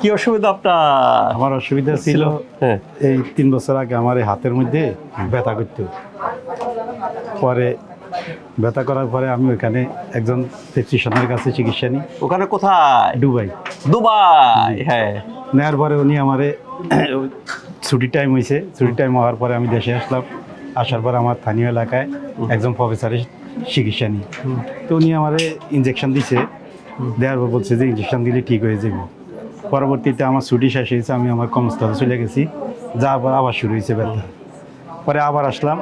কি অসুবিধা আপনার? আমার অসুবিধা ছিল হ্যাঁ। এই 3 বছর আগে আমার এই হাতের মধ্যে ব্যথা করতো। পরে ব্যথা করার পরে আমি ওখানে একজন ফিজিশিয়ানের কাছে চিকিৎসা নিই। ওখানে কোথায়? দুবাই। দুবাই, হ্যাঁ। নেওয়ার পরে উনি আমারে ছুটির টাইম হয়েছে, ছুটির টাইম হওয়ার পরে আমি দেশে আসলাম। আসার পর আমার স্থানীয় এলাকায় একজন প্রফেসরের চিকিৎসা নিই। তো উনি আমারে ইঞ্জেকশন দিছে, দেওয়ার পর বলছে যে ইঞ্জেকশন দিলে ঠিক হয়ে যাবে। পরবর্তীতে আমার ছুটি শেষ হয়েছে, আমি আমার কর্মস্থলে চলে গেছি, যাওয়ার পর আবার শুরু হয়েছে ব্যথা। পরে আবার আসলাম,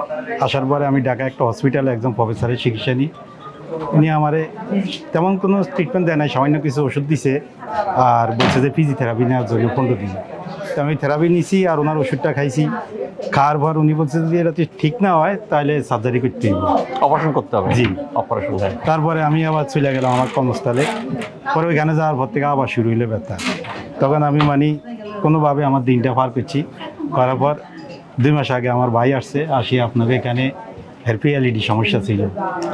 আসার পরে আমি ঢাকা একটা হসপিটালে একজন প্রফেসরের চিকিৎসা নিই। উনি আমারে তেমন কোনো ট্রিটমেন্ট দেয় নাই, সামান্য কিছু ওষুধ দিছে আর বলছে যে ফিজিওথেরাপি নেওয়ার জন্য 15 দিন। তো আমি থেরাপি নিছি আর ওনার ওষুধটা খাইছি। খাওয়ার পর উনি বলছে যদি এটা ঠিক না হয় তাহলে সার্জারি করতে হবে, অপারেশন করতে হবে। জি। অপারেশন, হ্যাঁ। তারপরে আমি আবার চলে গেলাম আমার কর্মস্থলে। পরে ওইখানে যাওয়ার পর থেকে আবার শুরু হইলো ব্যথা। তখন আমি কোনোভাবে আমার দিনটা পার করছি। করার পর 2 মাস আগে আমার ভাই আসছে, আসি আপনাকে এখানে হেরপিএলইডি সমস্যা ছিল।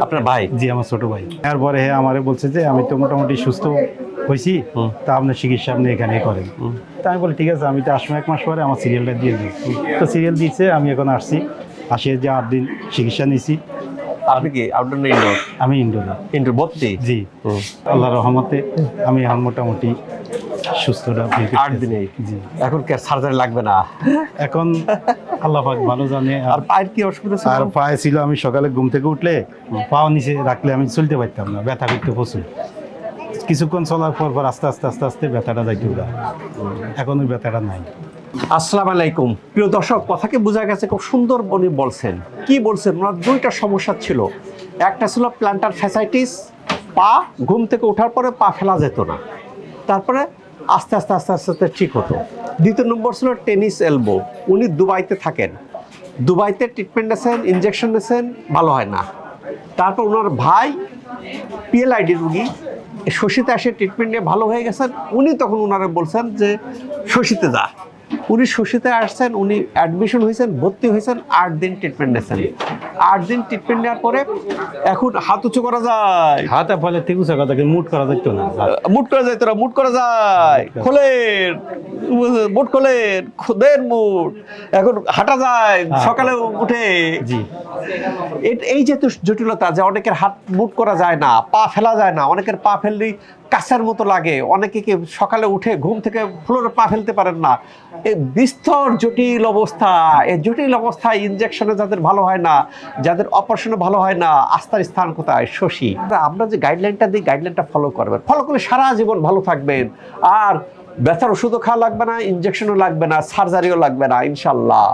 আপনার ভাই? জি, আমার ছোট ভাই। তারপরে আমারে বলছে যে আমি তো মোটামুটি সুস্থ হয়েছি, তা আপনার চিকিৎসা আপনি এখানেই করেন। তা আমি বলি ঠিক আছে, আমি তো আসবো 1 মাস পরে, আমার সিরিয়ালটা দিয়ে দিই। তো সিরিয়াল দিচ্ছে, আমি এখন আসছি, আসি যে 8 দিন চিকিৎসা নিছি। আপনি কি আউটডোর না ইনডোর? আমি ইনডোরে। ইনডোর ভর্তি? জি। আল্লাহর রহমতে আমি এখন মোটামুটি সুস্থটা ফিল করতেছি। 8 দিনে? জি। এখন কি সার্জারি লাগবে না? এখন আল্লাহ পাক ভালো জানে। আর পায়ের কি অসুবিধা ছিল? আর পায়ে ছিল, আমি সকালে ঘুম থেকে উঠলে পাও নিচে রাখলে আমি চলতে পারতাম না, ব্যথা করতে প্রচুর। কিছুক্ষণ চলার পর পর আস্তে আস্তে আস্তে আস্তে ব্যথাটা যাইতে ওরা, এখন ওই ব্যথাটা নাই। আসসালামু আলাইকুম প্রিয় দর্শক, কথাকে বোঝা গেছে খুব সুন্দর উনি বলছেন। কি বলছেন? ওনার 2টা সমস্যা ছিল। একটা ছিল প্ল্যান্টার ফ্যাসাইটিস, পা ঘুম থেকে ওঠার পরে পা ফেলা যেত না, তারপরে আস্তে আস্তে আস্তে আস্তে আস্তে ঠিক হতো। 2 নম্বর ছিল টেনিস এলবো। উনি দুবাইতে থাকেন, দুবাইতে ট্রিটমেন্ট নিয়েছেন, ইনজেকশন নিয়েছেন, ভালো হয় না। তারপর ওনার ভাই পিএলআইডি রুগী, শশীতে আসে ট্রিটমেন্ট নিয়ে ভালো হয়ে গেছেন। উনি তখন ওনারা বলছেন যে শশীতে যা। উনি শশীতে আসছেন, উনি অ্যাডমিশন হয়েছেন, ভর্তি হয়েছেন, 8 দিন ট্রিটমেন্ট নিয়েছেন। 8 দিন ট্রিটমেন্ট নেওয়ার পরে এখন হাত উঁচু করা যায়, হাতে ফলে ঠিক আছে, কথা মুট করা যেত না। মুট করা যায়, তোরা মুট করা যায়, খোলেন মুট, খোলেন দেন মুট, এখন হাঁটা যায় সকালে উঠে। জি। এই যে জটিলতা যে অনেকের হাত মুট করা যায় না, পা ফেলা যায় না, অনেকের পা ফেললেই কাছের মতো লাগে, অনেকে কি সকালে উঠে ঘুম থেকে ফ্লোরে পা ফেলতে পারেন না। এই বিস্তর জটিল অবস্থা, এই জটিল অবস্থায় ইনজেকশনে যাদের ভালো হয় না, যাদের অপারেশনে ভালো হয় না, আস্থার স্থান কোথায়? শশী। আমরা যে গাইডলাইনটা দিই, গাইডলাইনটা ফলো করবেন, ফলো করলে সারা জীবন ভালো থাকবেন। আর ব্যথার ওষুধও খাওয়া লাগবে না, ইনজেকশনও লাগবে না, সার্জারিও লাগবে না, ইনশাল্লাহ।